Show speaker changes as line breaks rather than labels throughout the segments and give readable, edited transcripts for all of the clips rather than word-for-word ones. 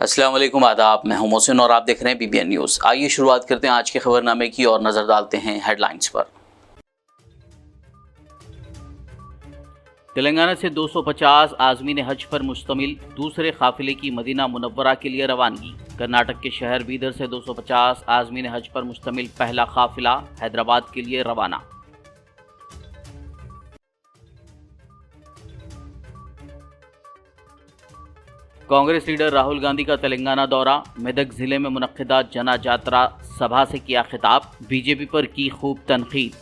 अस्सलाम वालेकुम, आदाब। मैं हूं मोहसिन और आप देख रहे हैं BBN न्यूज़। आइए शुरुआत करते हैं आज के खबरनामे की और नज़र डालते हैं हेडलाइंस पर। तेलंगाना से 250 आज़मीन हज पर मुश्तमिल दूसरे काफिले की मदीना मुनव्वरा के लिए रवानगी। कर्नाटक के शहर बीदर से 250 आज़मीन हज पर मुश्तमिल पहला काफिला हैदराबाद के लिए रवाना। कांग्रेस लीडर राहुल गांधी का तेलंगाना दौरा, मेदक जिले में मुनक्किदा जना जात्रा सभा से किया खिताब, बीजेपी पर की खूब तनकीद।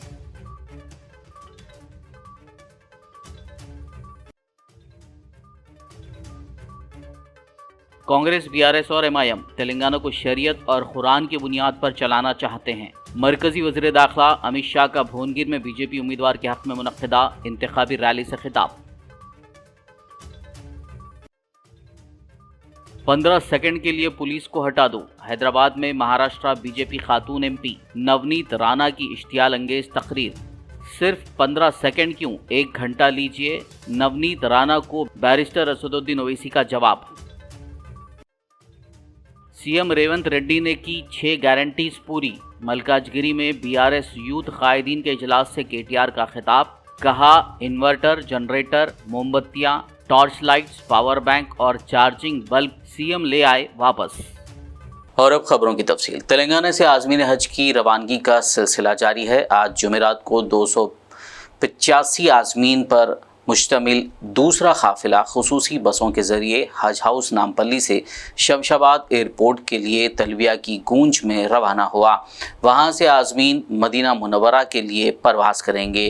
कांग्रेस, BRS और MIM तेलंगाना को शरीयत और कुरान की बुनियाद पर चलाना चाहते हैं। मरकजी वज़ीर दाखिला अमित शाह का भुवनगिर में बीजेपी उम्मीदवार के हक में मुनक्किदा इंतखाबी रैली से खिताब। 15 सेकंड के लिए पुलिस को हटा दो। हैदराबाद में महाराष्ट्र बीजेपी खातून MP नवनीत राणा की इश्तियाल अंगेज तकरीर। सिर्फ 15 सेकंड क्यों, 1 घंटा लीजिए। नवनीत राणा को बैरिस्टर असदुद्दीन ओवैसी का जवाब। CM रेवंत रेड्डी ने की 6 गारंटीज पूरी। मलकाजगिरी में BRS यूथ कायदीन के इजलास से KTR का खिताब। कहा, इन्वर्टर, जनरेटर, मोमबत्तियां, टॉर्च लाइट्स, पावर बैंक और चार्जिंग बल्ब CM ले आए वापस। और अब खबरों की तफसील। तेलंगाना से आज़मीन हज की रवानगी का सिलसिला जारी है। आज जुमेरात को 285 आज़मीन पर मुश्तमिल दूसरा काफिला खुसूसी बसों के ज़रिए हज हाउस नामपल्ली से शमशाबाद एयरपोर्ट के लिए तलबिया की गूंज में रवाना हुआ। वहाँ से आज़मीन मदीना मुनव्वरा के लिए परवास करेंगे।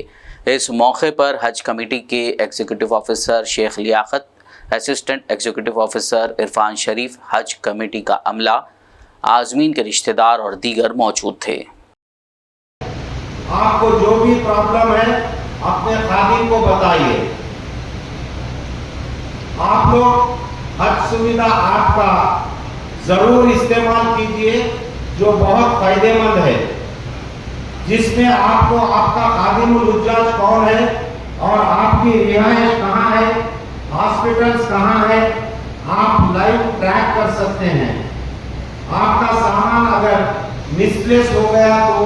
इस मौके पर हज कमेटी के executive officer Sheikh Liyaqat, assistant executive officer Irfan Sharif, हज कमेटी का अमला, आज़मीन के रिश्तेदार और दीगर मौजूद थे।
आपको जो भी प्रॉब्लम है अपने खादिम को बताइए। आप लोग हज सुविधा आपका जरूर इस्तेमाल कीजिए, जो बहुत फायदेमंद है, जिसमें आपको आपका खादिमुल हुज्जाज कौन है और आपकी रिहाइश कहाँ है, हॉस्पिटल्स कहाँ है, आप लाइव ट्रैक कर सकते हैं। आपका सामान अगर मिसप्लेस हो गया तो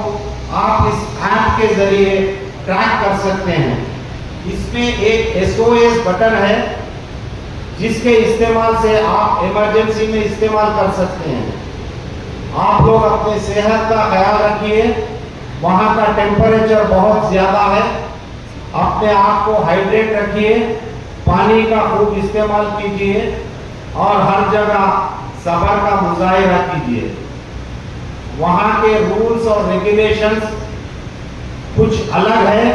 आप इस ऐप के जरिए ट्रैक कर सकते हैं। इसमें एक SOS बटन है जिसके इस्तेमाल से आप इमरजेंसी में इस्तेमाल कर सकते हैं। आप लोग अपने सेहत का ख्याल रखिए। वहाँ का टेम्परेचर बहुत ज़्यादा है। अपने आप को हाइड्रेट रखिए, पानी का खूब इस्तेमाल कीजिए और हर जगह सब्र का मुजाहिरा कीजिए। वहाँ के रूल्स और रेगुलेशंस कुछ अलग है।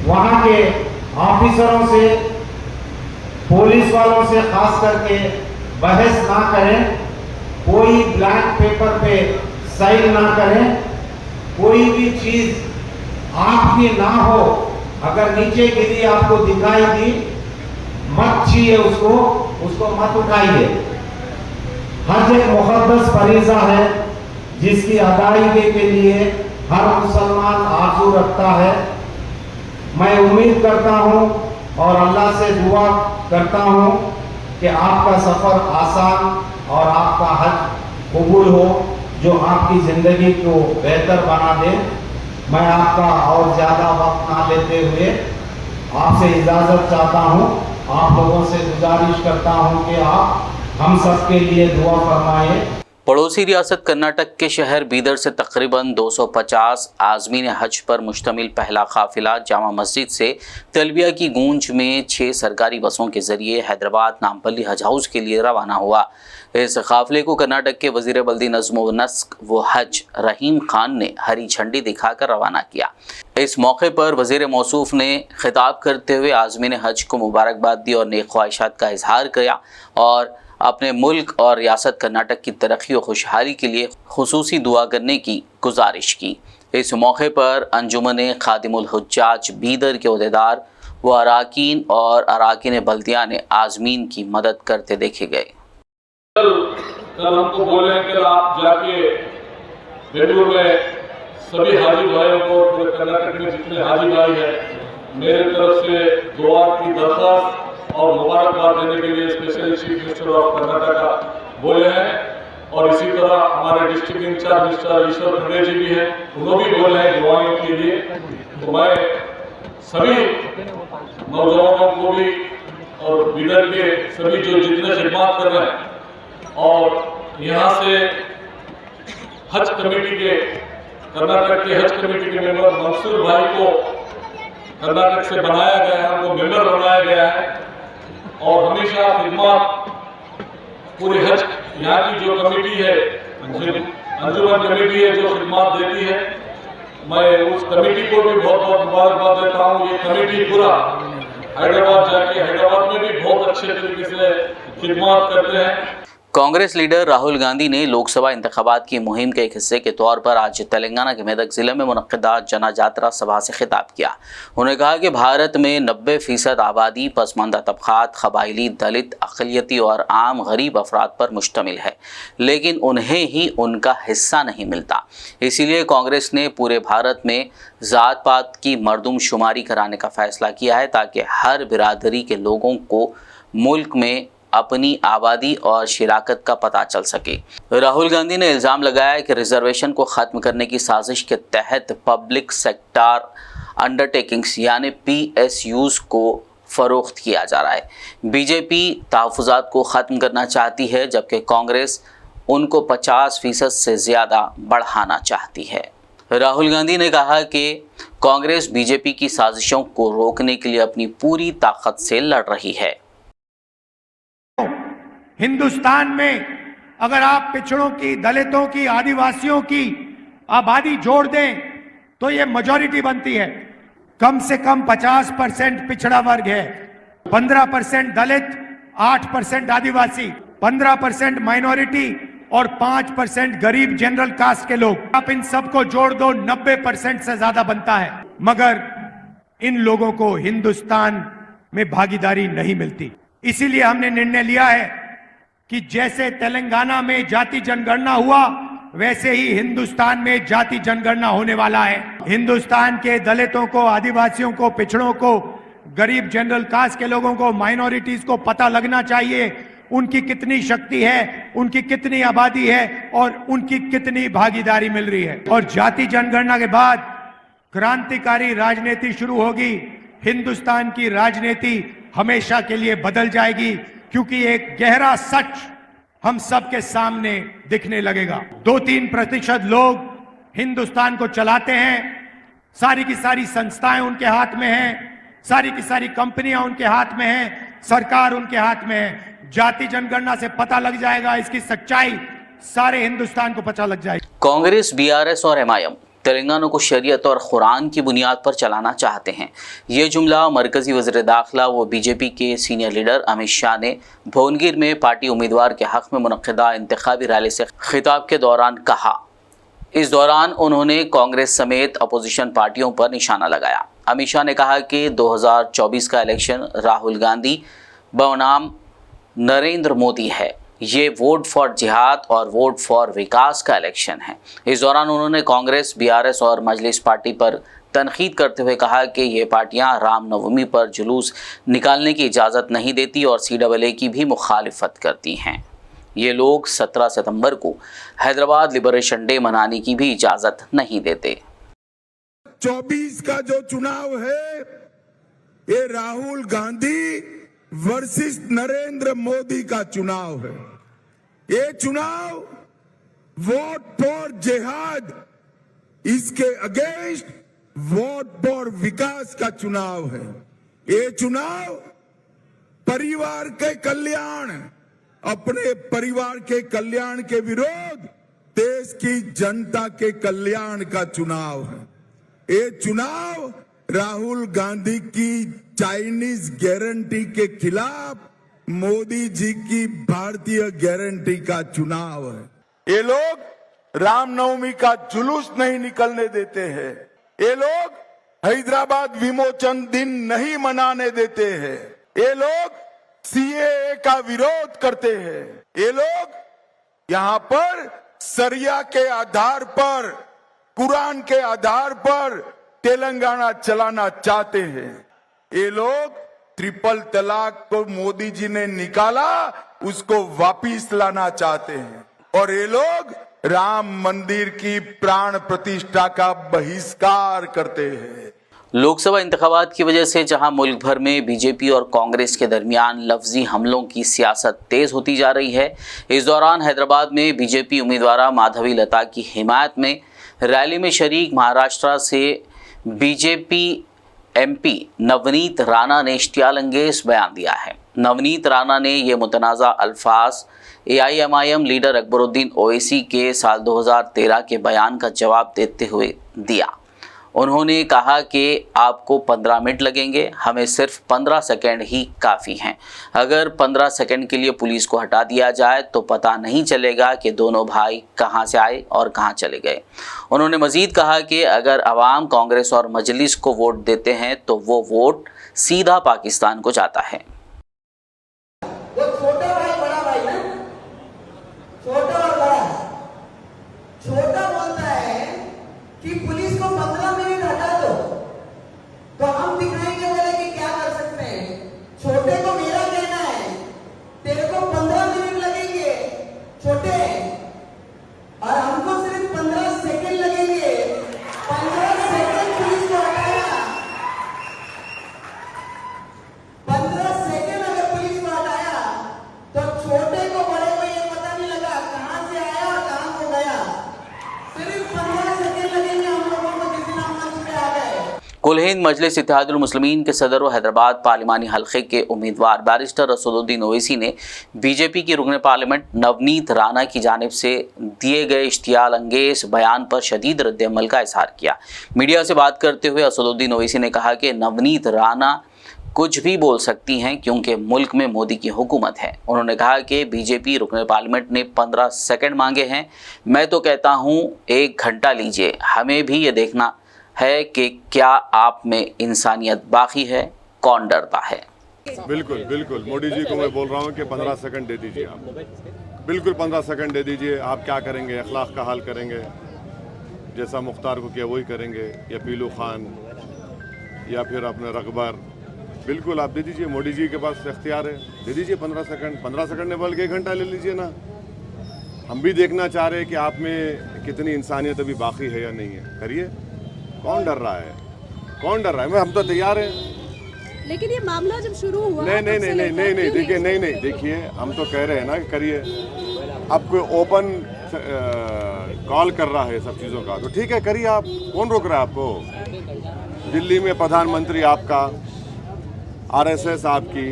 वहाँ के ऑफिसरों से, पुलिस वालों से खास करके बहस ना करें, कोई ब्लैंक पेपर पे साइन ना करें, कोई भी चीज आपकी ना हो, अगर नीचे गिरी आपको दिखाई दी मत छीए, उसको मत उठाइए। हज एक मुक़द्दस फरीज़ा है जिसकी अदायगी के लिए हर मुसलमान आरज़ू रखता है। मैं उम्मीद करता हूँ और अल्लाह से दुआ करता हूँ कि आपका सफ़र आसान और आपका हज कबूल हो, जो आपकी ज़िंदगी को बेहतर बना दे। मैं आपका और ज़्यादा वक्त ना लेते हुए आपसे इजाज़त चाहता हूँ। आप लोगों से गुजारिश करता हूँ कि आप हम सब के लिए दुआ फरमाएं।
पड़ोसी रियासत कर्नाटक के शहर बीदर से तकरीबन 250 आज़मीन हज पर मुश्तमिल पहला काफिला जामा मस्जिद से तलबिया की गूंज में 6 सरकारी बसों के ज़रिए हैदराबाद नामपल्ली हज हाउस के लिए रवाना हुआ। इस काफिले को कर्नाटक के वज़ीर बल्दी नज़्म व नस्क व हज रहीम खान ने हरी झंडी दिखाकर रवाना किया। इस मौके पर वज़ीर मौसूफ ने खिताब करते हुए आज़मीन हज को मुबारकबाद दी और नेक ख्वाहिशात का इजहार किया और अपने मुल्क और रियासत कर्नाटक की तरक्की और खुशहाली के लिए खुसूसी दुआ करने की गुजारिश की। इस मौके पर अंजुमन खादिमुल हुज्जाज बीदर के अहदेदार व अराकीन और अराकीन बल्दिया ने आज़मीन की मदद करते देखे गए।
कल हमको बोले कि आप जाके बेंगलुरु में सभी हाजी भाइयों को, पूरे कर्नाटक में जितने हाजी भाई हैं, मेरे तरफ से दुआ की दरख्वास्त और मुबारकबाद देने के लिए specially chief minister of Karnataka बोले हैं। और इसी तरह हमारे डिस्ट्रिक्ट इंचार्ज मिस्टर ईश्वर खंडे जी भी हैं, उन्होंने भी बोले हैं दुआओं के लिए। तो मैं सभी नौजवानों को भी और बिदर के सभी जो जितने खिदमत कर रहे हैं और यहाँ से हज कमेटी के कर्नाटक के हज कमेटी के मेंबर मंसूर भाई को कर्नाटक से बनाया गया है, उनको मेंबर बनाया गया है और हमेशा खिदमत पूरे हज यहाँ की जो कमेटी है अंजुमन कमेटी है जो खिदमत देती है, मैं उस कमेटी को भी बहुत बहुत मुबारकबाद देता हूँ। ये कमेटी पूरा हैदराबाद जाके हैदराबाद में भी बहुत अच्छे तरीके से खिदमत करते हैं।
कांग्रेस लीडर राहुल गांधी ने लोकसभा इंतखाबात की मुहिम के एक हिस्से के तौर पर आज तेलंगाना के मेदक जिले में मुनक्किदा जनाजात्रा सभा से खिताब किया। उन्होंने कहा कि भारत में 90% आबादी पसमानदा तबकात, कबायली, दलित, अक़लियती और आम गरीब अफराद पर मुश्तमिल है, लेकिन उन्हें ही उनका हिस्सा नहीं मिलता। इसीलिए कांग्रेस ने पूरे भारत में ज़ात पात की मरदमशुमारी कराने का फैसला किया है ताकि हर बिरादरी के लोगों को मुल्क में अपनी आबादी और शिराकत का पता चल सके। राहुल गांधी ने इल्ज़ाम लगाया कि रिजर्वेशन को ख़त्म करने की साजिश के तहत पब्लिक सेक्टर अंडरटेकिंग्स यानी PSUs को फ़रोख्त किया जा रहा है। बीजेपी तहफ़्फ़ुज़ात को ख़त्म करना चाहती है जबकि कांग्रेस उनको 50% से ज़्यादा बढ़ाना चाहती है। राहुल गांधी ने कहा कि कांग्रेस बीजेपी की साजिशों को रोकने के लिए अपनी पूरी ताकत से लड़ रही है।
हिंदुस्तान में अगर आप पिछड़ों की, दलितों की, आदिवासियों की आबादी जोड़ दें तो ये मेजॉरिटी बनती है। कम से कम 50% पिछड़ा वर्ग है, 15% दलित, 8% आदिवासी, 15% माइनॉरिटी और 5% गरीब जनरल कास्ट के लोग। आप इन सबको जोड़ दो, 90% से ज्यादा बनता है। मगर इन लोगों को हिंदुस्तान में भागीदारी नहीं मिलती। इसीलिए हमने निर्णय लिया है कि जैसे तेलंगाना में जाति जनगणना हुआ वैसे ही हिंदुस्तान में जाति जनगणना होने वाला है। हिंदुस्तान के दलितों को, आदिवासियों को, पिछड़ों को, गरीब जनरल कास्ट के लोगों को, माइनॉरिटीज को पता लगना चाहिए उनकी कितनी शक्ति है, उनकी कितनी आबादी है और उनकी कितनी भागीदारी मिल रही है। और जाति जनगणना के बाद क्रांतिकारी राजनीति शुरू होगी। हिंदुस्तान की राजनीति हमेशा के लिए बदल जाएगी क्योंकि एक गहरा सच हम सबके सामने दिखने लगेगा। 2-3% लोग हिंदुस्तान को चलाते हैं, सारी की सारी संस्थाएं उनके हाथ में हैं, सारी की सारी कंपनियां उनके हाथ में हैं, सरकार उनके हाथ में है। जाति जनगणना से पता लग जाएगा, इसकी सच्चाई सारे हिंदुस्तान को पता लग जाएगी।
कांग्रेस, BRS और MIM तेलंगाना को शरीयत और कुरान की बुनियाद पर चलाना चाहते हैं। ये जुमला मरकजी वज़ीर दाखिला व बीजेपी के सीनियर लीडर अमित शाह ने भुवनगिर में पार्टी उम्मीदवार के हक़ में मुनक़्क़िदा इंतख़ाबी रैली से खिताब के दौरान कहा। इस दौरान उन्होंने कांग्रेस समेत अपोजिशन पार्टियों पर निशाना लगाया। अमित शाह ने कहा कि 2024 का इलेक्शन राहुल गांधी बनाम नरेंद्र मोदी है। ये वोट फॉर जिहाद और वोट फॉर विकास का इलेक्शन है। इस दौरान उन्होंने कांग्रेस, BRS और मजलिस पार्टी पर तनकीद करते हुए कहा कि ये पार्टियां रामनवमी पर जुलूस निकालने की इजाज़त नहीं देती और CAA की भी मुखालिफत करती हैं। ये लोग 17 सितंबर को हैदराबाद लिबरेशन डे मनाने की भी इजाज़त नहीं देते।
24 का जो चुनाव है ये राहुल गांधी वर्सेस नरेंद्र मोदी का चुनाव है। ये चुनाव वोट फॉर जिहाद, इसके अगेंस्ट वोट फॉर विकास का चुनाव है। ये चुनाव परिवार के कल्याण, अपने परिवार के कल्याण के विरोध देश की जनता के कल्याण का चुनाव है। ये चुनाव राहुल गांधी की चाइनीज गारंटी के खिलाफ मोदी जी की भारतीय गारंटी का चुनाव है। ये लोग रामनवमी का जुलूस नहीं निकलने देते हैं। ये लोग हैदराबाद विमोचन दिन नहीं मनाने देते हैं। ये लोग CAA का विरोध करते हैं। ये लोग यहाँ पर सरिया के आधार पर, कुरान के आधार पर तेलंगाना चलाना चाहते हैं। ये लोग ट्रिपल तलाक को मोदी जी ने निकाला, उसको वापिस लाना चाहते हैं। और ये लोग राम मंदिर की प्राण प्रतिष्ठा का बहिष्कार करते हैं।
लोकसभा इंतखाबात की वजह से जहां मुल्क भर में बीजेपी और कांग्रेस के दरमियान लफ्जी हमलों की सियासत तेज होती जा रही है, इस दौरान हैदराबाद में बीजेपी उम्मीदवार माधवी लता की हिमायत में रैली में शरीक महाराष्ट्र से बीजेपी एमपी नवनीत राणा ने इश्तियाल-अंगेज बयान दिया है। नवनीत राणा ने ये मुतनाज़ा अल्फाज AIMIM लीडर अकबरुद्दीन ओवैसी के साल 2013 के बयान का जवाब देते हुए दिया। उन्होंने कहा कि आपको 15 मिनट लगेंगे, हमें सिर्फ 15 सेकंड ही काफ़ी हैं। अगर 15 सेकंड के लिए पुलिस को हटा दिया जाए तो पता नहीं चलेगा कि दोनों भाई कहां से आए और कहां चले गए। उन्होंने मज़ीद कहा कि अगर अवाम कांग्रेस और मजलिस को वोट देते हैं तो वो वोट सीधा पाकिस्तान को जाता है।
वो छोटा भाई बड़ा भाई ना, छोटा और बड़ा। छोटा बोलता है कि पुलिस को 15 मिनट हटा दो तो हम दिखाएंगे बोले कि क्या कर सकते हैं। छोटे को मेरा कहना है तेरे को 15 मिनट लगेंगे छोटे, और हमको सिर्फ 15 सेकंड लगेंगे। 15 सेकंड पुलिस को हटाया, 15 सेकंड अगर पुलिस को हटाया तो छोटे को बड़े को ये पता नहीं लगा कहां से आया और कहां को गया। सिर्फ 15 सेकंड लगेंगे हम लोगों को जिस दिन हम मंच पे आ गए।
कुल हिंद मजलिस इत्तेहादुल मुस्लिमीन के सदर व हैदराबाद पार्लिमानी हल्के के उम्मीदवार बैरिस्टर असदुद्दीन ओवैसी ने बीजेपी की रुकने पार्लियामेंट नवनीत राणा की जानिब से दिए गए इश्तियाल-अंगेज बयान पर शदीद रद्द-ए-अमल का इजहार किया। मीडिया से बात करते हुए असदुद्दीन ओवैसी ने कहा कि नवनीत राणा कुछ भी बोल सकती हैं क्योंकि मुल्क में मोदी की हुकूमत है। उन्होंने कहा कि बीजेपी रुकने पार्लियामेंट ने 15 सेकंड मांगे हैं, मैं तो कहता हूं 1 घंटा लीजिए। हमें भी ये देखना है कि क्या आप में इंसानियत बाकी है, कौन डरता है।
बिल्कुल बिल्कुल मोदी जी को मैं बोल रहा हूँ कि 15 सेकंड दे दीजिए आप, बिल्कुल 15 सेकंड दे दीजिए। आप क्या करेंगे, अखलाक का हाल करेंगे, जैसा मुख्तार को किया वही करेंगे, या पीलू खान या फिर अपने रकबर, बिल्कुल आप दे दीजिए। मोदी जी के पास इख्तियार है, दे दीजिए 15 सेकंड। 15 सेकंड ने बल्कि 1 घंटा ले लीजिए ना। हम भी देखना चाह रहे हैं कि आप में कितनी इंसानियत अभी बाकी है या नहीं है। करिए, कौन डर रहा है, कौन डर रहा है? हम तो तैयार हैं।
लेकिन ये मामला जब शुरू हुआ
नहीं देखिए, नहीं देखिए, हम तो कह रहे हैं ना कि करिए। अब कोई ओपन कॉल कर रहा है सब चीज़ों का, तो ठीक है करिए आप, कौन रोक रहा है आपको? दिल्ली में प्रधानमंत्री आपका, RSS आपकी,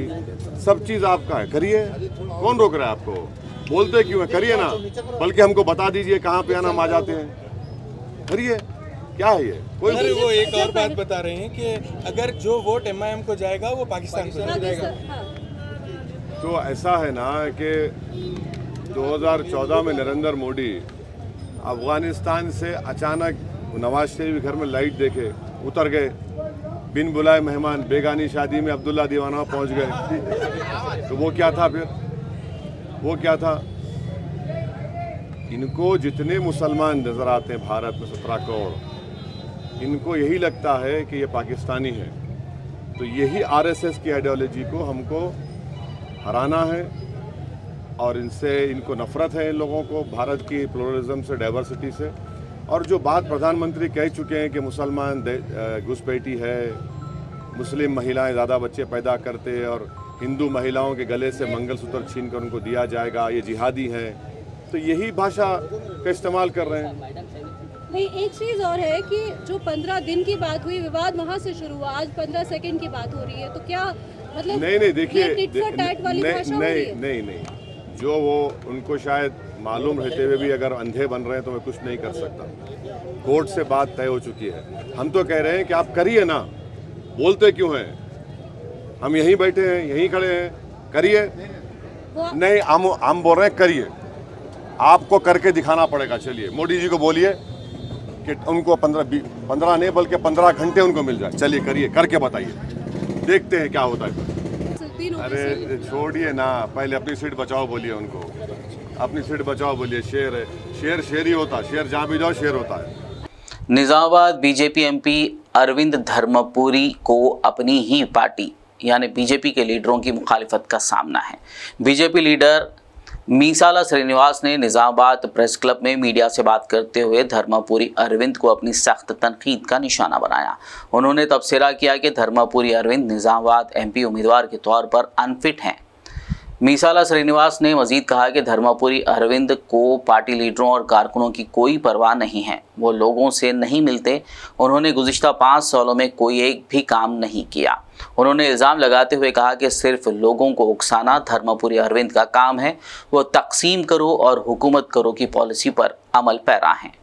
सब चीज़ आपका है, करिए, कौन रोक रहा है आपको? बोलते क्यों है? करिए ना, बल्कि हमको बता दीजिए कहाँ पे आना, हम आ जाते हैं। करिए, क्या है ये? कोई
वो एक और बात बता रहे हैं कि अगर जो वोट MIM को जाएगा वो पाकिस्तान को जाएगा।
तो ऐसा है ना कि 2014 में नरेंद्र मोदी अफगानिस्तान से अचानक नवाज शरीफ घर में लाइट देखे उतर गए, बिन बुलाए मेहमान, बेगानी शादी में अब्दुल्ला दीवाना पहुंच गए। तो वो क्या था फिर? वो क्या था? इनको जितने मुसलमान नजर आते हैं भारत में 17 करोड़, इनको यही लगता है कि ये पाकिस्तानी है। तो यही RSS की आइडियोलॉजी को हमको हराना है, और इनसे इनको नफरत है इन लोगों को, भारत की प्लुरलिज्म से, डाइवर्सिटी से। और जो बात प्रधानमंत्री कह चुके हैं कि मुसलमान घुसपैठी है, मुस्लिम महिलाएं ज़्यादा बच्चे पैदा करते हैं और हिंदू महिलाओं के गले से मंगलसूत्र छीन कर उनको दिया जाएगा, ये जिहादी हैं, तो यही भाषा का इस्तेमाल कर रहे हैं।
नहीं, एक चीज और है कि जो 15 दिन की बात हुई, विवाद वहाँ से शुरू हुआ, आज 15 सेकंड की बात हो रही है, तो क्या मतलब
नहीं देखिए, नहीं, जो वो उनको शायद मालूम रहते हुए भी अगर अंधे बन रहे हैं तो मैं कुछ नहीं कर सकता। कोर्ट से बात तय हो चुकी है। हम तो कह रहे हैं कि आप करिए ना, बोलते क्यों हैं? हम यहीं बैठे हैं, यहीं खड़े हैं, करिए। नहीं, हम बोल रहे हैं करिए, आपको करके दिखाना पड़ेगा। चलिए मोदी जी को बोलिए कि उनको 15 नहीं बल्कि 15 घंटे उनको मिल जाए। चलिए करिए, करके बताइए, देखते हैं क्या होता है। अरे छोड़िए ना, पहले अपनी सीट बचाओ बोलिए उनको, अपनी सीट बचाओ बोलिए। शेर है, शेर ही होता है, शेर जहाँ भी जाओ शेर होता है।
निजामाबाद बीजेपी MP अरविंद धर्मपुरी को अपनी ही पार्टी यानी बीजेपी के लीडरों की मुखालिफत का सामना है। बीजेपी लीडर मीसाला श्रीनिवास ने निजामाबाद प्रेस क्लब में मीडिया से बात करते हुए धर्मपुरी अरविंद को अपनी सख्त तनकीद का निशाना बनाया। उन्होंने तबसरा किया कि धर्मपुरी अरविंद निजामाबाद एमपी उम्मीदवार के तौर पर अनफिट हैं। मीसाला श्रीनिवास ने मजीद कहा कि धर्मपुरी अरविंद को पार्टी लीडरों और कारकुनों की कोई परवाह नहीं है, वो लोगों से नहीं मिलते। उन्होंने गुज़िश्ता 5 सालों में कोई एक भी काम नहीं किया। उन्होंने इल्ज़ाम लगाते हुए कहा कि सिर्फ लोगों को उकसाना धर्मपुरी अरविंद का काम है। वो तकसीम करो और हुकूमत करो की पॉलिसी पर अमल पैरा हैं।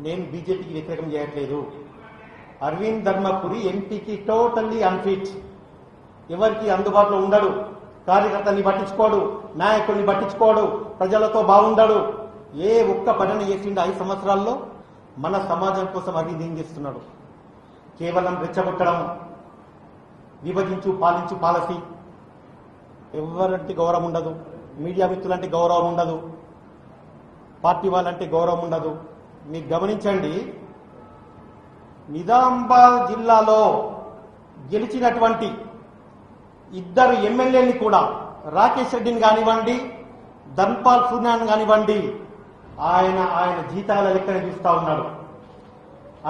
నేను బీజేపీకి వ్యతిరేకం చేయట్లేదు. అరవింద్ ధర్మపురి ఎంపీకి టోటల్లీ అన్ఫిట్. ఎవరికి అందుబాటులో ఉండడు, కార్యకర్తల్ని పట్టించుకోడు, నాయకుల్ని పట్టించుకోడు, ప్రజలతో బాగుండడు. ఏ ఒక్క పనిని చేసిండు 5 సంవత్సరాల్లో మన సమాజం కోసం అరవింద్ ఏం చేస్తున్నాడు? కేవలం రెచ్చగొట్టడం, విభజించు పాలించు పాలసీ. ఎవరంటే గౌరవం ఉండదు, మీడియా మిత్రులంటే గౌరవం ఉండదు, పార్టీ వాళ్ళంటే గౌరవం ఉండదు. మీరు గమనించండి, నిజామాబాద్ జిల్లాలో గెలిచినటువంటి 2 ఎమ్మెల్యేని కూడా రాకేష్ రెడ్డిని కానివ్వండి, ధన్పాల్ సూర్యాని కానివ్వండి, ఆయన జీతాల లెక్కన చూస్తా ఉన్నాడు.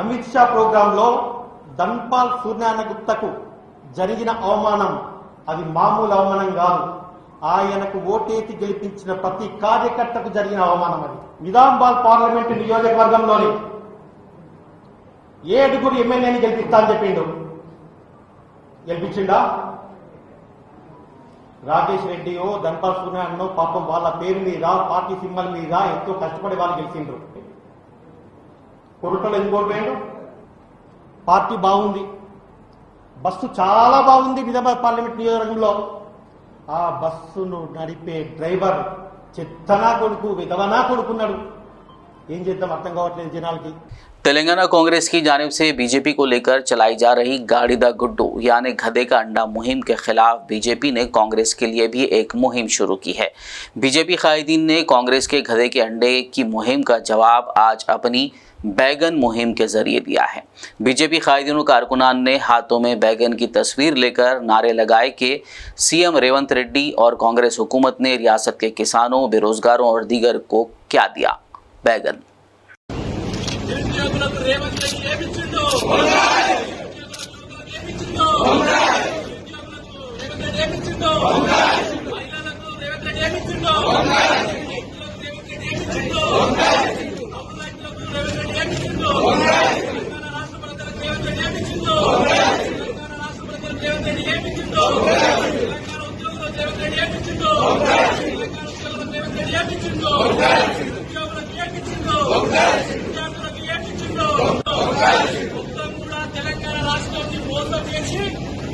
అమిత్ షా ప్రోగ్రాంలో ధన్పాల్ సూర్యాన గుప్తకు జరిగిన అవమానం అది మామూలు అవమానం కాదు. ఆయనకు ఓటేసి గెలిపించిన ప్రతి కార్యకర్తకు జరిగిన అవమానం అది. నిజామాబాద్ పార్లమెంటు నియోజకవర్గంలోని 7 ఎమ్మెల్యేని గెలిపిస్తా అని చెప్పిండు. గెలిపించిండా? రాకేష్ రెడ్డియో ధన్పాల్ సూర్యాన్నో పాపం వాళ్ళ పేరు మీద పార్టీ సింబల్ మీద ఎంతో కష్టపడి వాళ్ళు గెలిచిండ్రు. కొరటలో ఎందుకు ఓడిపోయిండు? పార్టీ బాగుంది, బస్సు చాలా బాగుంది నిజామాబాద్ పార్లమెంట్ నియోజకవర్గంలో. ఆ బస్సును నడిపే డ్రైవర్ చెత్తనా కొడుకు, విధవనా కొడుకున్నాడు. ఏం చేద్దాం అర్థం కావట్లేదు జనాలకి.
तेलंगाना कांग्रेस की जानिब से बीजेपी को लेकर चलाई जा रही गाड़ी दा गुड्डू यानी गधे का अंडा मुहिम के खिलाफ बीजेपी ने कांग्रेस के लिए भी एक मुहिम शुरू की है। बीजेपी कायदीन ने कांग्रेस के गधे के अंडे की मुहिम का जवाब आज अपनी बैगन मुहिम के जरिए दिया है। बीजेपी कायदीन कारकुनान ने हाथों में बैगन की तस्वीर लेकर नारे लगाए कि सीएम रेवंत रेड्डी और कांग्रेस हुकूमत ने रियासत के किसानों, बेरोजगारों और दीगर को क्या दिया? बैगन।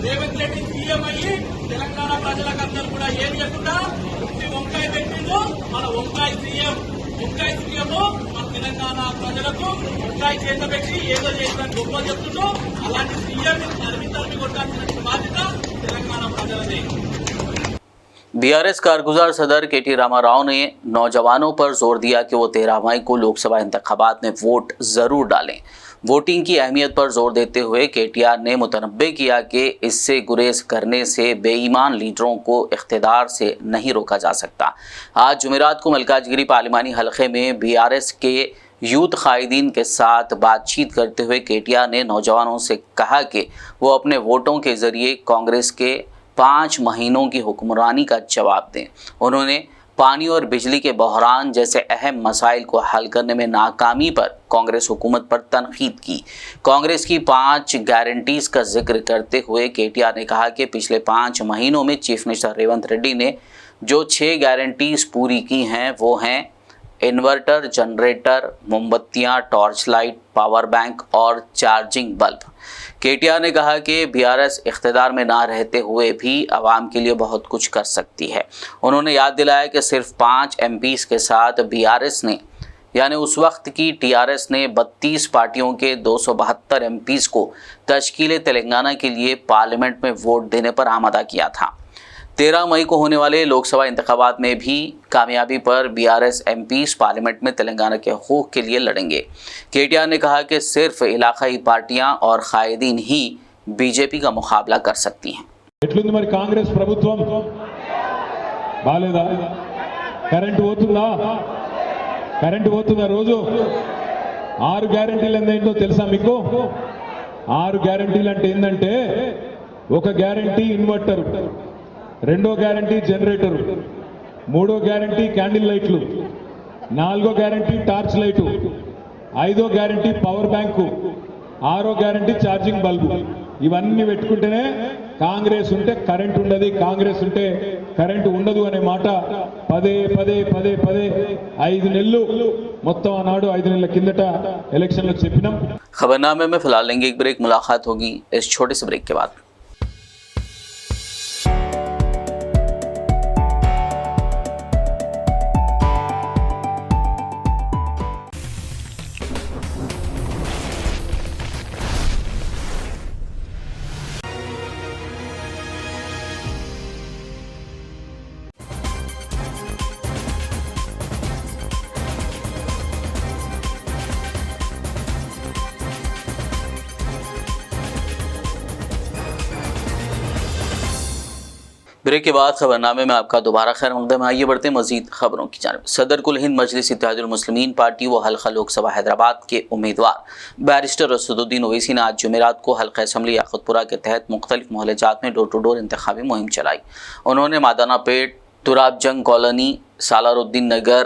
రేవంత్ రెడ్డి సీఎం అయ్యి తెలంగాణ ప్రజలకందరూ కూడా ఏం చేయకుండా వంకాయ పెట్టిందో మన వంకాయ సీఎం మన తెలంగాణ ప్రజలకు వంకాయ చేత పెట్టి ఏదో చేసిన గొప్ప చెప్తుందో అలాంటి సీఎం తరిమి కొట్టాల్సిన బాధ్యత తెలంగాణ ప్రజలదే।
बीआरएस कारगुजार सदर केटी रामाराव ने नौजवानों पर जोर दिया कि वो 13 मई को लोकसभा इंतखाबात में वोट जरूर डालें। वोटिंग की अहमियत पर जोर देते हुए केटीआर ने मुतनब्बे किया कि इससे गुरेज करने से बेईमान लीडरों को इख्तिदार से नहीं रोका जा सकता। आज जुमेरात को मलकाजगिरी पार्लिमानी हलके में बीआरएस के यूथ कायदीन के साथ बातचीत करते हुए केटीआर ने नौजवानों से कहा कि वो अपने वोटों के जरिए कांग्रेस के 5 महीनों की हुक्मरानी का जवाब दें। उन्होंने पानी और बिजली के बहरान जैसे अहम मसाइल को हल करने में नाकामी पर कांग्रेस हुकूमत पर तनकीद की। कांग्रेस की 5 गारंटीज का जिक्र करते हुए केटीआर ने कहा कि पिछले 5 महीनों में चीफ मिनिस्टर रेवंत रेड्डी ने जो 6 गारंटीज पूरी की हैं वो हैं इन्वर्टर, जनरेटर, मोमबत्तियां, टॉर्च लाइट, पावर बैंक और चार्जिंग बल्ब। केटीआर ने कहा कि बीआरएस इख्तिदार में ना रहते हुए भी आवाम के लिए बहुत कुछ कर सकती है। उन्होंने याद दिलाया कि सिर्फ 5 एमपीज़ के साथ बीआरएस ने यानी उस वक्त की टीआरएस ने 32 पार्टियों के 272 एमपीज़ को तश्कील तेलंगाना के लिए पार्लियामेंट में वोट देने पर आमादा किया था। 13 मई को होने वाले लोकसभा इंतखाबात में भी कामयाबी पर बीआरएस एमपीज़ पार्लियामेंट में तेलंगाना के हकूक़ के लिए लड़ेंगे। केटीआर ने कहा कि सिर्फ इलाकाई पार्टियां और कायदीन ही बीजेपी का मुकाबला कर सकती हैं।
ఎట్లుంది మరి కాంగ్రెస్ ప్రభుత్వం బాలేదా? కరెంట్ పోతుందా రోజు? 6 గ్యారెంటీలు ఏంటో తెలుసా మీకు? 6 గ్యారెంటీలు అంటే ఏంటంటే, ఒక గ్యారెంటీ ఇన్వర్టర్, రెండో గ్యారెంటీ జనరేటర్, మూడో గ్యారెంటీ క్యాండిల్ లైట్లు, నాలుగో గ్యారెంటీ టార్చ్ లైటు, ఐదో గ్యారెంటీ పవర్ బ్యాంకు, ఆరో గ్యారెంటీ ఛార్జింగ్ బల్బు. ఇవన్నీ పెట్టుకుంటేనే కాంగ్రెస్ ఉంటే కరెంట్ ఉండదు, కాంగ్రెస్ ఉంటే కరెంట్ ఉండదు అనే మాట పదే 5 నెలలు మొత్తం ఆనాడు 5 నెలల కిందట ఎలక్షన్లో చెప్పినాం.
खबरनामे में फिलहाल लेंगे एक ब्रेक, मुलाकात होगी इस छोटे से ब्रेक के बाद। ब्रेक के बाद खबरनामे में आपका दोबारा खैर मकदम। आइए बढ़ते हैं मजीद खबरों की जानिब। सदर कुल हिंद मजलिस इत्तेहादुल मुस्लिमीन पार्टी व हल्का लोकसभा हैदराबाद के उम्मीदवार बैरिस्टर असदुद्दीन ओवैसी ने आज जुमेरात को हल्का असम्बली याकुतपुरा के तहत मुख्तलिफ मोहल्लेजात में डोर टू डोर इंतखाबी मुहिम चलाई। उन्होंने मादाना पेट, तुराबजंग कॉलोनी, सालारुद्दीन नगर,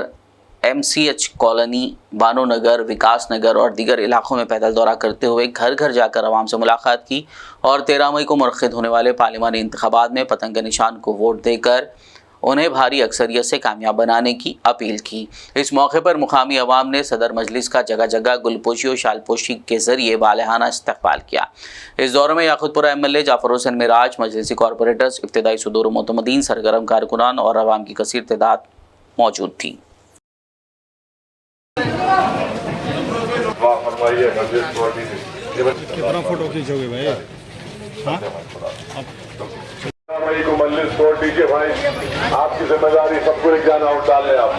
MCH कॉलोनी, बानो नगर, विकास नगर और दीगर इलाकों में पैदल दौरा करते हुए घर घर जाकर आवाम से मुलाकात की और 13 मई को मुनक़िद होने वाले पार्लिमानी इंतखाबात में पतंग निशान को वोट देकर उन्हें भारी अक्सरियत से कामयाब बनाने की अपील की। इस मौके पर मुकामी अवाम ने सदर मजलिस का जगह जगह गुलपोशी और शालपोशी के जरिए बालहाना इस्तकबाल किया। इस दौरे में याकुतपुरा MLA जाफर हुसैन मिराज, मजलिसी कॉरपोरेटर्स, इब्तिदाई सुदूर मोतमदीन, सरगर्म कारकुनान और अवाम की कसीर तादाद मौजूद थी।
कितना फोटो खींचोगे भाई?
मई को मजलिस छोड़ दीजिए भाई, आपकी जिम्मेदारी सबको एक जाना वोट डालने। आप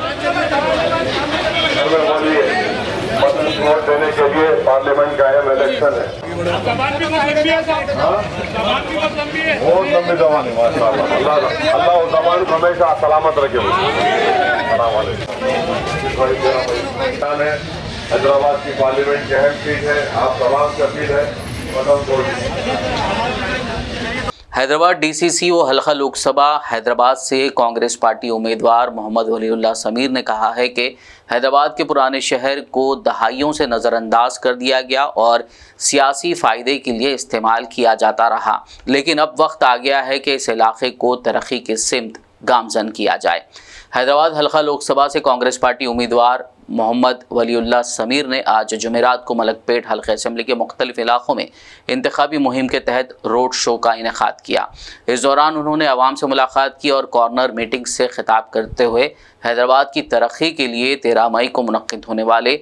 बोलिए, वोट देने के लिए पार्लियामेंट का अहम इलेक्शन है। वोट लंबी जमाने अल्लाह उस जमान को हमेशा सलामत रखे। हैदराबाद की पार्लियामेंट की अहम सीट है, आप तमाम की अपील है कदम छोड़
हैदराबाद DCC व हल्का लोकसभा हैदराबाद से कांग्रेस पार्टी उम्मीदवार मोहम्मद वलीउल्लाह समीर ने कहा है कि हैदराबाद के पुराने शहर को दहाइयों से नज़रअंदाज कर दिया गया और सियासी फ़ायदे के लिए इस्तेमाल किया जाता रहा, लेकिन अब वक्त आ गया है कि इस इलाके को तरक्की की सिमत गामजन किया जाए। हैदराबाद हल्का लोकसभा से कांग्रेस पार्टी उम्मीदवार मोहम्मद वलीउल्लाह समीर ने आज जुमेरात को मलकपेट हल्के असम्बली के मुख्तलिफ इलाकों में इंतखाबी मुहिम के तहत रोड शो का इनेकाद किया। इस दौरान उन्होंने आवाम से मुलाकात की और कॉर्नर मीटिंग से खिताब करते हुए हैदराबाद की तरक्की के लिए 13 मई को मुनक़िद होने वाले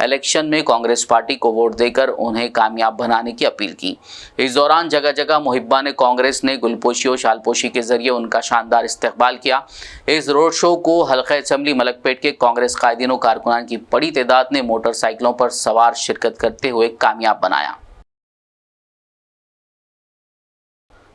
इलेक्शन में कांग्रेस पार्टी को वोट देकर उन्हें कामयाब बनाने की अपील की। इस दौरान जगह जगह मुहिब्बान कांग्रेस ने गुलपोशी और शालपोशी के जरिए उनका शानदार इस्तकबाल किया। इस रोड शो को हल्का असम्बली मलकपेट के कांग्रेस कायदीन और कारकुनान की बड़ी तादाद ने मोटरसाइकिलों पर सवार शिरकत करते हुए कामयाब बनाया।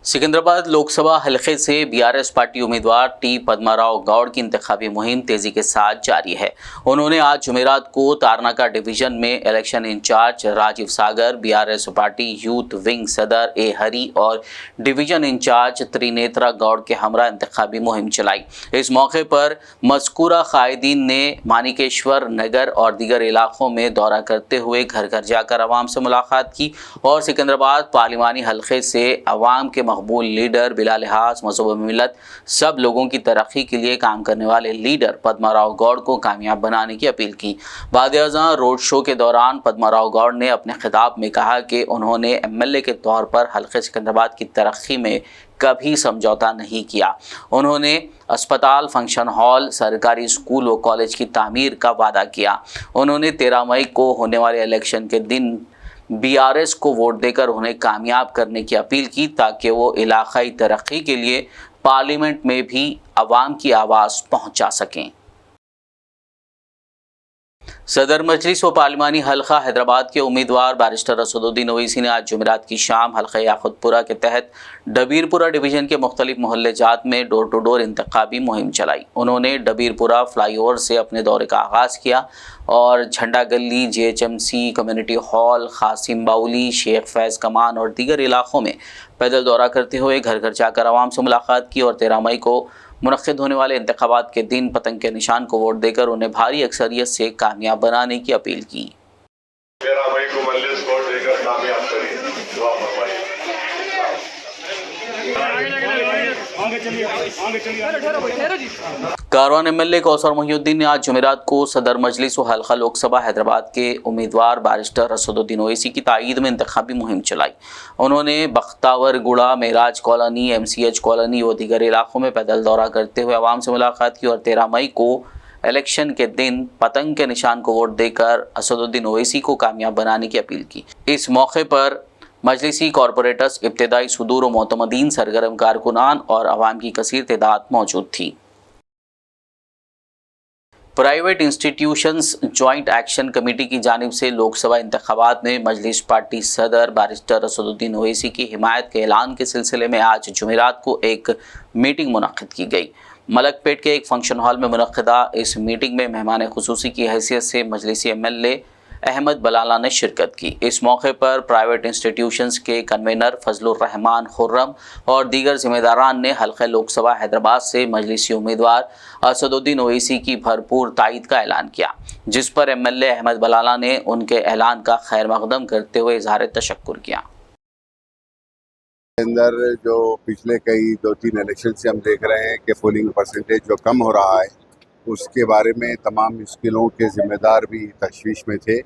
सिकंदराबाद लोकसभा हलके से BRS पार्टी उम्मीदवार T पद्माराव गौड़ की इंतखाबी मुहिम तेजी के साथ जारी है। उन्होंने आज जुमेरात को तारनाका डिवीजन में इलेक्शन इंचार्ज राजीव सागर, BRS पार्टी यूथ विंग सदर A हरी और डिवीजन इंचार्ज त्रिनेत्रा गौड़ के हमरा इंतखाबी मुहिम चलाई। इस मौके पर मज़कूरा कायदीन ने मानिकेश्वर नगर और दीगर इलाकों में दौरा करते हुए घर घर जाकर आवाम से मुलाकात की और सिकंदराबाद पार्लिमानी हलके से आवाम के मकबूल लीडर बिला लिहाज मज़हब मिलत सब लोगों की तरक्की के लिए काम करने वाले लीडर पद्माराव गौड़ को कामयाब बनाने की अपील की। बाद-ए-अज़ां रोड शो के दौरान पद्माराव गौड़ ने अपने खिताब में कहा कि उन्होंने MLA के तौर पर हल्के सिकंदराबाद की तरक्की में कभी समझौता नहीं किया। उन्होंने अस्पताल, फंक्शन हॉल, सरकारी स्कूल व कॉलेज की तामीर का वादा किया। उन्होंने 13 मई को होने वाले इलेक्शन के दिन BRS को वोट देकर उन्हें कामयाब करने की अपील की ताकि वो इलाकाई तरक्की के लिए पार्लियामेंट में भी आवाम की आवाज़ पहुंचा सकें। सदर मजलिस व पार्लिमानी हल्का हैदराबाद के उम्मीदवार बैरिस्टर असदुद्दीन ओवैसी ने आज जुमेरात की शाम हल्का याकुतपुरा के तहत डबीरपुरा डिवीज़न के मुख्तलिफ मोहल्ले जात में डोर टू डोर इंतखाबी मुहिम चलाई। उन्होंने डबीरपुरा फ्लाईओवर से अपने दौरे का आगाज़ किया और झंडा गली, JHMC कम्युनिटी हॉल, कासिम बाउली, शेख फैज़ कमान और दीगर इलाकों में पैदल दौरा करते हुए घर घर जाकर आवाम से मुलाकात की और 13 मई को मुनक्किद होने वाले इंतखाबात के दिन पतंग के निशान को वोट देकर उन्हें भारी अक्सरियत से कामयाब बनाने की अपील की।
13 मई को मजलिस वोट देकर कामयाब करिए, दुआ फरमाइए।
कारवान MLA कौसर मोहिउद्दीन ने आज जुमेरात को सदर मजलिस व हल्का लोकसभा हैदराबाद के उम्मीदवार बैरिस्टर असदुद्दीन ओवैसी की तायीद में इंतखाबी मुहिम चलाई। उन्होंने बख्तावरगुड़ा, मेराज कॉलोनी, MCH कॉलोनी व दीगर इलाकों में पैदल दौरा करते हुए आवाम से मुलाकात की और 13 मई को इलेक्शन के दिन पतंग के निशान को वोट देकर असदुद्दीन ओवैसी को कामयाब बनाने की अपील की। इस मौके पर मजलिसी कॉरपोरेटर्स, इब्तिदाई सुदूर व मोतमदीन, सरगर्म कारकुनान और आवाम की कसीर तादाद मौजूद थी। Private institutions joint action committee की जानिब से लोकसभा इंतखाबात में मजलिस पार्टी सदर बैरिस्टर असदुद्दीन ओवैसी की हिमायत के ऐलान के सिलसिले में आज जुमेरात को एक मीटिंग मुनक्किद की गई। मलकपेट के एक फंक्शन हॉल में मुनक्किदा इस मीटिंग में मेहमान खुसूसी की हैसियत से मजलिसी MLA अहमद बलाला ने शिरकत की। इस मौके पर प्राइवेट इंस्टीट्यूशंस के कन्वेनर फजलुर रहमान खुर्रम और दीगर जिम्मेदारान ने हल्का लोकसभा हैदराबाद से मजलिसी उम्मीदवार असदुद्दीन ओवैसी की भरपूर तायीद का ऐलान किया, जिस पर MLA अहमद बलाला ने उनके ऐलान का खैर मकदम करते हुए इजहार तशक्कुर किया।
अंदर जो पिछले कई 2-3 इलेक्शन से हम देख रहे हैं कि पोलिंग परसेंटेज जो कम हो रहा है, उसके बारे में तमाम मुश्किलों के जिम्मेदार भी तशवीश में थे।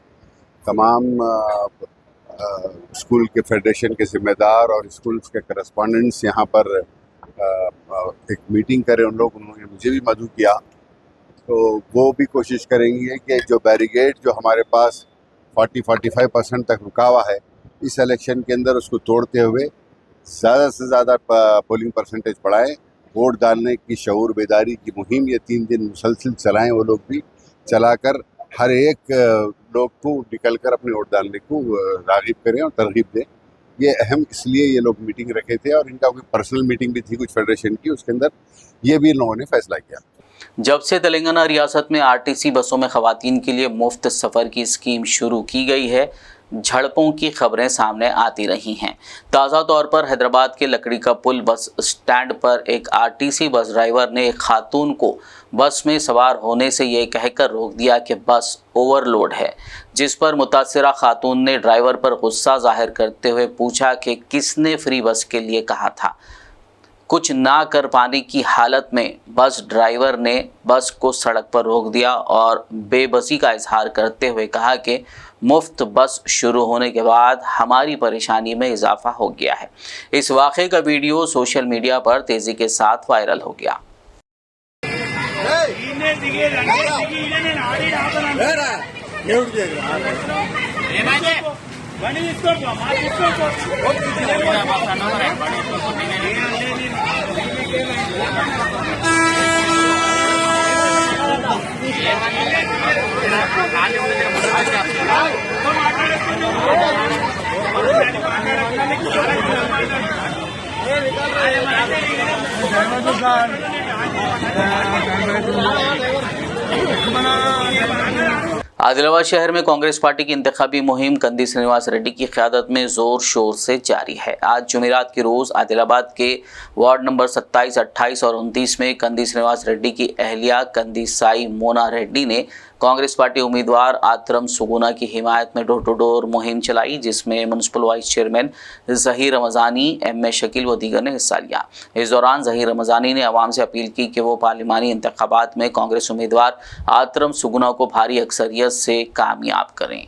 तमाम स्कूल के फेडरेशन के जिम्मेदार और स्कूल्स के करस्पॉन्डेंट्स यहाँ पर एक मीटिंग करें, उन्होंने मुझे भी मदऊ किया, तो वो भी कोशिश करेंगे कि जो बैरिकेड जो हमारे पास 40-45% तक रुका हुआ है, इस इलेक्शन के अंदर उसको तोड़ते हुए ज़्यादा से ज़्यादा पोलिंग परसेंटेज बढ़ाएं। वोट डालने की शऊर बेदारी की मुहिम ये 3 दिन मुसलसल चलाएं, वो लोग भी चलाकर हर एक लोग को निकलकर अपने वोट डालने को राग़िब करें और तरगीब दें। ये अहम इसलिए ये लोग मीटिंग रखे थे और इनका कोई पर्सनल मीटिंग भी थी कुछ फेडरेशन की, उसके अंदर ये भी इन लोगों ने फैसला किया।
जब से तेलंगाना रियासत में RTC बसों में ख़वातीन के लिए मुफ्त सफ़र की स्कीम शुरू की गई है, झड़पों की खबरें सामने आती रही हैं। ताज़ा तौर पर हैदराबाद के लकड़ी का पुल बस स्टैंड पर एक RTC बस ड्राइवर ने एक खातून को बस में सवार होने से ये कहकर रोक दिया कि बस ओवरलोड है, जिस पर मुतासिरा खातून ने ड्राइवर पर गुस्सा जाहिर करते हुए पूछा कि किसने फ्री बस के लिए कहा था। कुछ ना कर पाने की हालत में बस ड्राइवर ने बस को सड़क पर रोक दिया और बेबसी का इजहार करते हुए कहा कि मुफ्त बस शुरू होने के बाद हमारी परेशानी में इजाफा हो गया है। इस वाक़े का वीडियो सोशल मीडिया पर तेज़ी के साथ वायरल हो गया। आदिलाबाद शहर में कांग्रेस पार्टी की इंतखाबी मुहिम कंदी श्रीनिवास रेड्डी की क़यादत में ज़ोर शोर से जारी है। आज जुमेरात के रोज़ आदिलाबाद के वार्ड नंबर 27, 28 और 29 में कंदी श्रीनिवास रेड्डी की अहलिया कंदी साई मोना रेड्डी ने कांग्रेस पार्टी उम्मीदवार आतरम सुगुना की हिमायत में डोर टू डोर मुहिम चलाई, जिसमें municipal vice chairman Zaheer Ramzani, M.A. Shakeel व दीगर ने हिस्सा लिया। इस दौरान ज़हीर रमज़ानी ने आवाम से अपील की कि वो पार्लिमानी इंतखाबात में कांग्रेस उम्मीदवार आतरम सुगुना को भारी अक्सरियत से कामयाब करें।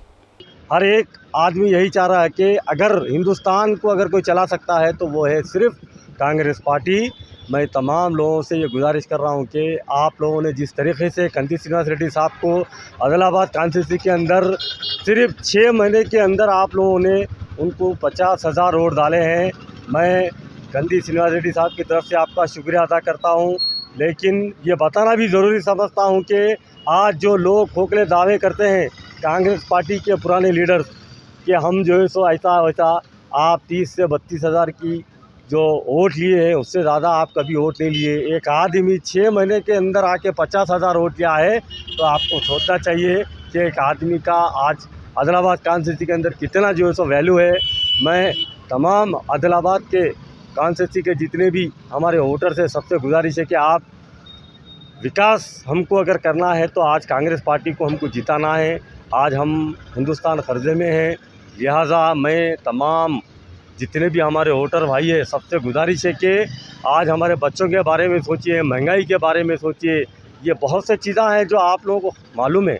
हर एक आदमी यही चाह रहा है कि अगर हिंदुस्तान को अगर कोई चला सकता है तो वो है सिर्फ कांग्रेस पार्टी। मैं तमाम लोगों से ये गुजारिश कर रहा हूँ कि आप लोगों ने जिस तरीके से कंदी श्रीनिवास रेड्डी साहब को आदिलाबाद कॉन्स्टिट्यूंसी के अंदर सिर्फ 6 महीने के अंदर आप लोगों ने उनको 50,000 वोट डाले हैं, मैं कंदी श्रीनिवास रेड्डी साहब की तरफ से आपका शुक्रिया अदा करता हूँ।
लेकिन ये बताना भी ज़रूरी समझता हूँ कि आज जो लोग खोखले दावे करते हैं कांग्रेस पार्टी के पुराने लीडर्स कि हम जो है सो ऐसा वैसा, आप 30 से 32 हज़ार की जो वोट लिए हैं उससे ज़्यादा आप कभी वोट नहीं लिए। एक आदमी 6 महीने के अंदर आके 50 हज़ार वोट लिया है, तो आपको सोचना चाहिए कि एक आदमी का आज आदिलाबाद कॉन्स्टिट्यूंसी के अंदर कितना जो है सो वैल्यू है। मैं तमाम आदिलाबाद के कॉन्स्टिट्यूंसी के जितने भी हमारे वोटर से सबसे गुजारिश है कि आप विकास हमको अगर करना है तो आज कांग्रेस पार्टी को हमको जिताना है। आज हम हिंदुस्तान कर्जे में हैं, लिहाजा मैं तमाम जितने भी हमारे वोटर भाई है सबसे गुजारिश है कि आज हमारे बच्चों के बारे में सोचिए, महंगाई के बारे में सोचिए। ये बहुत से चीज़ें हैं जो आप लोगों को मालूम है।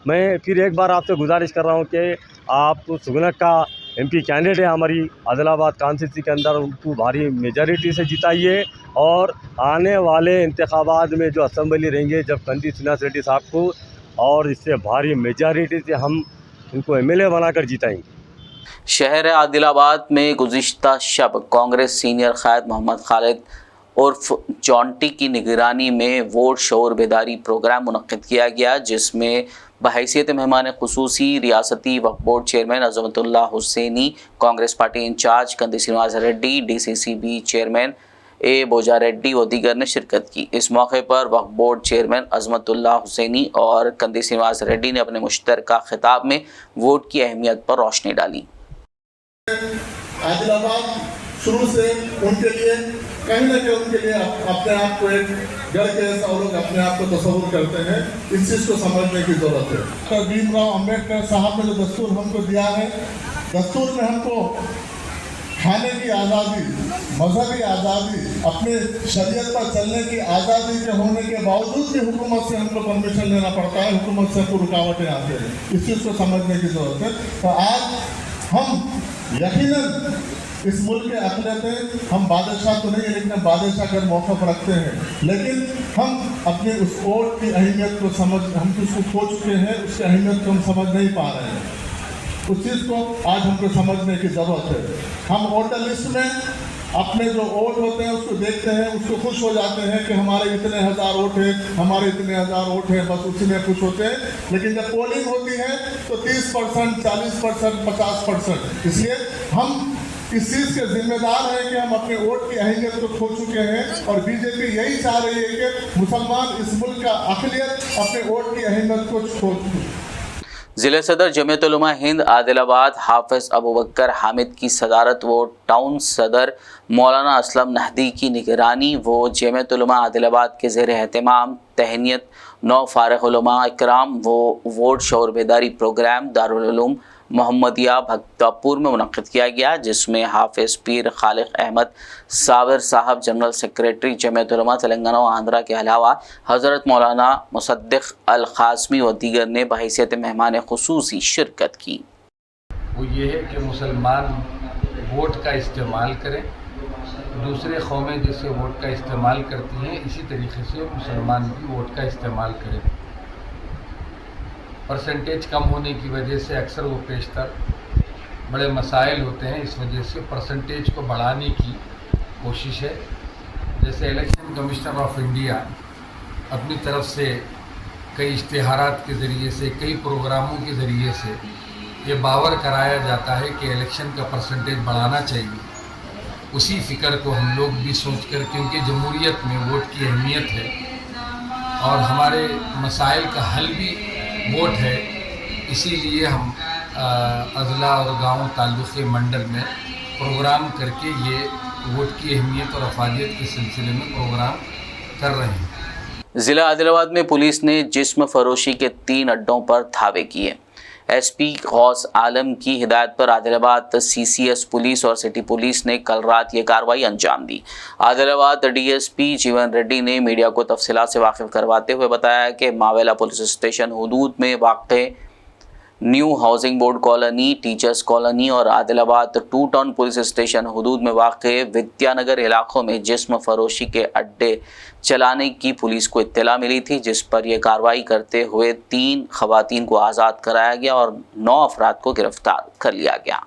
मैं फिर एक बार आपसे गुजारिश कर रहा हूँ कि आप सुगनक का MP कैंडिडेट है हमारी आदिलाबाद कॉन्स्टिट्यूंसी के अंदर, उनको भारी मेजॉरिटी से जिताइए और आने वाले इंतखाबात में जो असम्बली रहेंगे जब कंदी श्रीनिवास रेड्डी साहब को, और इससे भारी मेजॉरिटी से हम उनको MLA बनाकर जिताएंगे।
शहर आदिलाबाद में गुज़िश्ता शब कांग्रेस सीनियर क़ायद मोहम्मद खालिद उर्फ जॉन्टी की निगरानी में वोट शऊर बेदारी प्रोग्राम मुनक़्क़िद किया गया, जिसमें बहैसियत मेहमान ख़ुसूसी रियासती वक्फ़ board chairman Azmatullah Hussaini, Congress party incharge Kandi Srinivas Reddy, DCCB chairman A Boja Reddy व दीगर ने शिरकत की। इस मौके पर वक्फ़ बोर्ड चेयरमैन अज़मतुल्लाह हुसैनी और कंदी श्रीनिवास रेड्डी ने अपने मुश्तरका खिताब में वोट की अहमियत पर रोशनी डाली।
आदिलाबाद शुरू से उनके लिए कहीं ना कहीं उनके लिए अपने आप को एक घर के जैसा वो लोग अपने आप को तस्वुर करते हैं। इस चीज़ को समझने की ज़रूरत है। डॉक्टर भीमराव अम्बेडकर साहब ने जो दस्तूर हमको दिया है, दस्तूर में हमको खाने की आज़ादी, मजहबी आज़ादी, अपने शरीयत पर चलने की आज़ादी के होने के बावजूद भी हुकूमत से हमको परमिशन लेना पड़ता है, हुकूमत से हमको रुकावटें आती हैं। इस चीज़ को समझने की ज़रूरत है। तो आज हम यकीनन इस मुल्क के अक़लियतें, हम बादशाह तो नहीं है लेकिन हम बादशाह का मौका पर रखते हैं, लेकिन हम अपने उस वोट की अहमियत को हम तो उसको खो चुके हैं, उसकी अहमियत को हम समझ नहीं पा रहे हैं। उस चीज़ को आज हमको समझने की ज़रूरत है। हम वोटर लिस्ट में अपने जो वोट होते हैं उसको देखते हैं, उसको खुश हो जाते हैं कि हमारे इतने हज़ार वोट है, हमारे इतने हज़ार वोट है, बस उसी में खुश होते हैं। लेकिन जब पोलिंग होती है तो 30%, 40%, 50%। इसलिए हम इस चीज़ के जिम्मेदार हैं कि हम अपने वोट की अहमियत को खो चुके हैं, और बीजेपी यही चाह रही है कि मुसलमान इस मुल्क का अक़लियत अपने वोट की अहमियत को खो चुके।
ज़िले सदर जमीयत उलमा हिंद आदिलाबाद हाफिज़ अबू बकर हामिद की सदारत व टाउन सदर मौलाना असलम नहदी की निगरानी व जमीयत उलमा आदिलाबाद के ज़ेर एहतमाम तहनीत 9 फ़ारिग़ उलमा इकराम व वोट शऊर बेदारी प्रोग्राम दारुल उलूम मोहम्मदिया भक्तापुर में मुनक़्क़िद किया गया, जिसमें हाफिज़ पीर खालिक अहमद साबिर साहब जनरल सेक्रेटरी जमीयत उलमा तेलंगाना व आंध्रा के अलावा हज़रत मौलाना मुसद्दिक़ अल क़ासमी व दीगर ने बहैसियत मेहमान ख़ुसूसी शिरकत की।
वो ये है कि मुसलमान वोट का इस्तेमाल करें, दूसरे कौमें जैसे वोट का इस्तेमाल करती हैं इसी तरीके से मुसलमान भी वोट का इस्तेमाल करें। परसेंटेज कम होने की वजह से अक्सर वो पेशतर बड़े मसाइल होते हैं, इस वजह से परसेंटेज को बढ़ाने की कोशिश है। जैसे इलेक्शन कमिश्नर ऑफ इंडिया अपनी तरफ से कई इश्तिहारात के ज़रिए से, कई प्रोग्रामों के ज़रिए से ये बावर कराया जाता है कि इलेक्शन का परसेंटेज बढ़ाना चाहिए। उसी फ़िक्र को हम लोग भी सोच कर, क्योंकि जमहूरियत में वोट की अहमियत है और हमारे मसाइल का हल भी वोट है, इसीलिए हम अज़ला और गांव ताल्लुक़े मंडल में प्रोग्राम करके ये वोट की अहमियत और अफादियत के सिलसिले में प्रोग्राम कर रहे हैं।
ज़िला आदिलाबाद में पुलिस ने जिस्म फरोशी के 3 अड्डों पर धावे किए। SP गौस आलम की हिदायत पर आदिलाबाद CCS पुलिस और सिटी पुलिस ने कल रात ये कार्रवाई अंजाम दी। आदिलाबाद DSP जीवन रेड्डी ने मीडिया को तफसीलात से वाकिफ करवाते हुए बताया कि मावेला पुलिस स्टेशन हुदूद में वाक़े new housing board colony, teachers colony और आदिलाबाद 2 टाउन पुलिस स्टेशन हुदूद में वाक़े विद्यानगर इलाकों में जिस्म फरोशी के अड्डे चलाने की पुलिस को इत्तला मिली थी, जिस पर यह कार्रवाई करते हुए 3 ख़वातीन को आज़ाद कराया गया और 9 अफराद को गिरफ्तार कर लिया गया।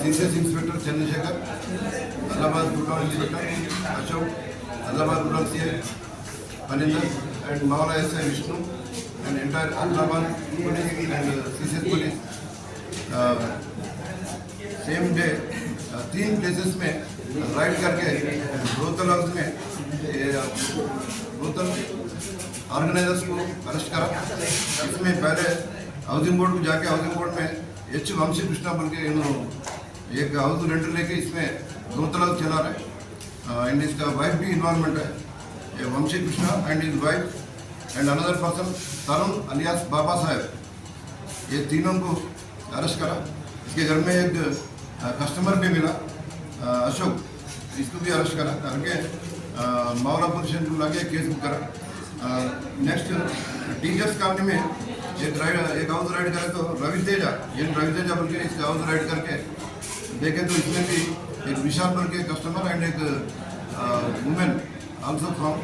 CCS inspector Chandrashekhar, Adilabad rural inspector Ashok, Adilabad rural CA Maninder, and Mawala SI Vishnu, and entire Ahmedabad police and CCS police. Same day 3 places में राइड करके ब्रोथल हाउस में ब्रोथल ऑर्गेनाइजर्स को अरेस्ट करा। इसमें पहले हाउसिंग बोर्ड को जाके हाउसिंग बोर्ड में एच वंशी कृष्णा बोल के एक हाउस रेंटल लेके इसमें ब्रोथल हाउस चला रहे एंड इसका वाइफ भी इन्वॉल्वमेंट है। Vamshi Krishna and his wife and another person Tarun alias Baba Saheb, ये तीनों को अरेस्ट करा। इसके घर में एक कस्टमर भी मिला अशोक, इसको भी अरेस्ट करा करके मावला पुलिस स्टेशन को लाके केस बुक करा। नेक्स्ट टीचर्स कॉलोनी में एक हाउस राइड करे तो रवितेजा बोल के इसका हाउस राइड करके देखे तो इसमें भी एक विशाल बोल के कस्टमर एंड एक वुमेन आल्सो फ्रॉम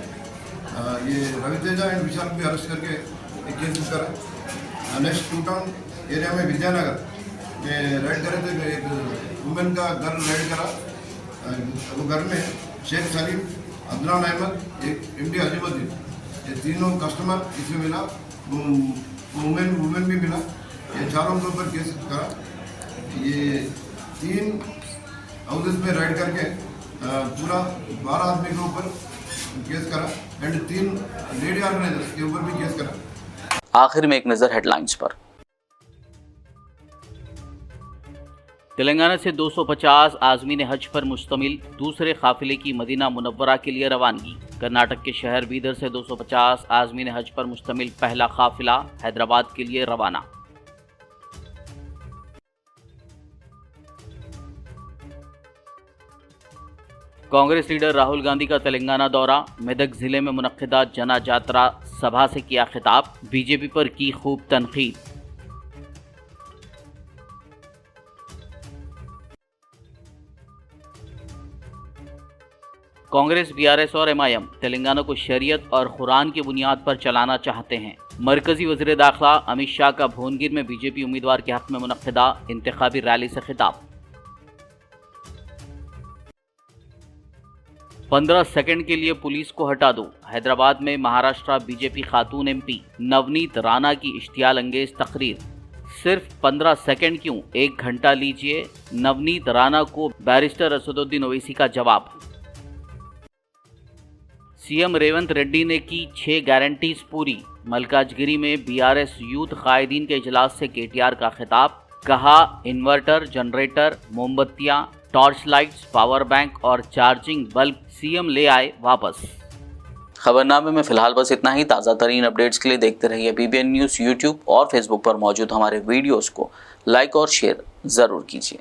ये रवितेजा एंड विशाल भी अरेस्ट करके एक केस बुक करा। नेक्स्ट टू टाउन एरिया में विद्यानगर में राइड करे तो एक वुमेन का घर राइड करा। वो घर में शेख सलीम, अदनान अहमद, एक MD अजीमुद्दीन, ये तीनों कस्टमर इसमें मिला। वुमेन भी मिला। ये चारों के ऊपर केस करा। ये 3 हाउसेस में राइड करके पूरा 12 आदमी के ऊपर केस करा एंड 3 लेडी ऑर्गेनाइजर्स के ऊपर भी केस करा।
आखिर में एक नज़र हेडलाइंस पर। तेलंगाना से 250 आज़मीन हज पर मुश्तमिल दूसरे काफिले की मदीना मुनव्वरा के लिए रवानगी। कर्नाटक के शहर बीदर से 250 आज़मीन हज पर मुश्तमिल पहला काफिला हैदराबाद के लिए रवाना। कांग्रेस लीडर राहुल गांधी का तेलंगाना दौरा, मेदक जिले में मुनक्किदा जना जात्रा सभा से किया खिताब, बीजेपी पर की खूब तनकीद। कांग्रेस, बीआरएस और MIM तेलंगाना को शरीयत और कुरान की बुनियाद पर चलाना चाहते हैं। मरकजी वज़ीर दाखिला अमित शाह का भुवनगिर में बीजेपी उम्मीदवार के हक में मुनक्किदा इंतखाबी रैली से खिताब। 15 सेकंड के लिए पुलिस को हटा दो। हैदराबाद में महाराष्ट्र बीजेपी खातून MP नवनीत राणा की इश्तियाल अंगेज तकरीर। सिर्फ 15 सेकंड क्यों, 1 घंटा लीजिए। नवनीत राणा को बैरिस्टर असदुद्दीन ओवैसी का जवाब। सीएम रेवंत रेड्डी ने की 6 गारंटीज पूरी। मलकाजगिरी में BRS यूथ कायदीन के इजलास से KTR का खिताब। कहा, इन्वर्टर, जनरेटर, मोमबत्तियां, टॉर्च लाइट्स, पावर बैंक और चार्जिंग बल्ब सीएम ले आए वापस। खबरनामे में फिलहाल बस इतना ही। ताज़ा तरीन अपडेट्स के लिए देखते रहिए BBN न्यूज़। यूट्यूब और फेसबुक पर मौजूद हमारे वीडियोस को लाइक और शेयर ज़रूर कीजिए।